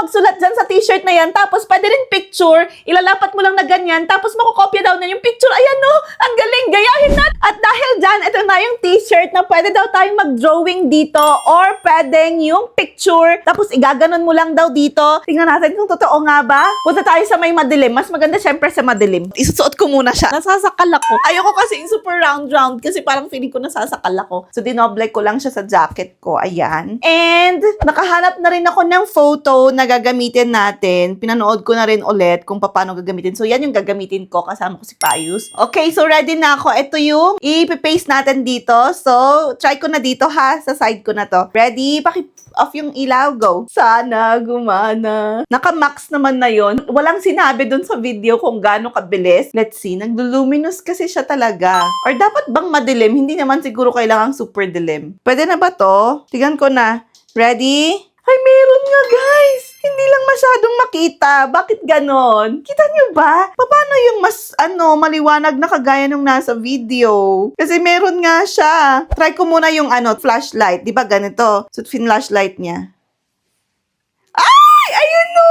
magsulat dyan sa t-shirt na yan, tapos pwede rin picture, ilalapat mo lang na ganyan, tapos makokopya daw na yung picture. Ayan no, ang galing, gayahin na. At dahil dyan, ito na yung t-shirt na pwede daw tayong mag-drawing dito or pwedeng yung picture, tapos igaganon mo lang daw dito. Tingnan natin kung totoo nga ba. Punta tayo sa may madilim. Mas maganda syempre sa madilim. Isusuot ko muna siya. Nasasakal ako. Ayoko kasi yung super round kasi parang feeling ko nasasakal ako. So, dinoble ko lang siya sa jacket ko. Ayan. And, nakahanap na rin ako ng photo na gagamitin natin. Pinanood ko na rin ulit kung paano gagamitin. So, yan yung gagamitin ko. Kasama ko si Pius. Okay, so ready na ako. Ito yung ipipaste natin dito. So, try ko na dito ha. Sa side ko na to. Ready? Off yung ilaw. Go. Sana gumana. Naka-max naman na yon. Walang sinabi dun sa video kung gaano kabilis. Let's see. Nagluminous kasi siya talaga. Or dapat bang madilim? Hindi naman siguro kailangang super dilim. Pwede na ba to? Tignan ko na. Ready? Ay, meron nga guys! Hindi lang masyadong makita. Bakit ganon? Kita nyo ba? Paano yung mas, maliwanag na kagaya nung nasa video? Kasi meron nga siya. Try ko muna yung, flashlight. Di ba ganito? So, flashlight niya. Ay! Ayun no!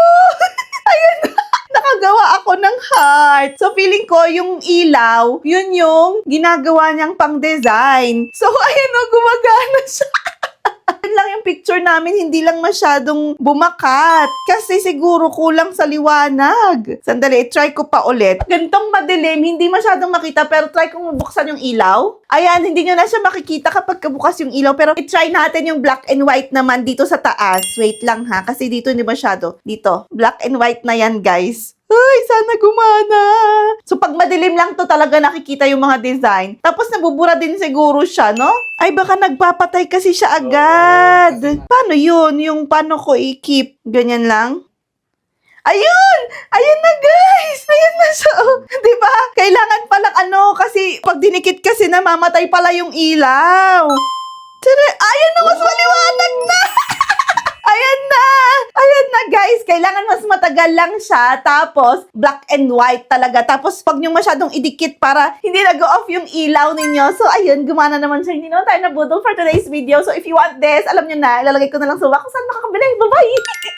Ayun no! Nakagawa ako ng heart. So, feeling ko, yung ilaw, yun yung ginagawa niyang pang-design. So, ayun no, gumagana siya. Yun lang yung picture namin, hindi lang masyadong bumakat. Kasi siguro kulang sa liwanag. Sandali, try ko pa ulit. Gantong madilim, hindi masyadong makita, pero try kong buksan yung ilaw. Ayan, hindi nyo na siya makikita kapag kabukas yung ilaw. Pero i-try natin yung black and white naman dito sa taas. Wait lang ha, kasi dito hindi masyado. Dito, black and white na yan guys. Ay, sana gumana. So, pag madilim lang to talaga nakikita yung mga design. Tapos, nabubura din siguro siya, no? Ay, baka nagpapatay kasi siya agad. Paano yun? Yung paano ko i-keep? Ganyan lang? Ayun! Ayun na, guys! Ayun na siya. Diba? Kailangan palang kasi pag dinikit kasi namamatay pala yung ilaw. Ayun na, mas maliwanag na! Ayan na! Ayan na guys, kailangan mas matagal lang siya, tapos black and white talaga. Tapos pag nyo masyadong idikit para hindi nag-off yung ilaw ninyo. So ayun, gumana naman siya. Hindi naman tayo nabudol for today's video. So if you want this, alam nyo na, ilalagay ko na lang sa box kung saan makakabili. Bye-bye!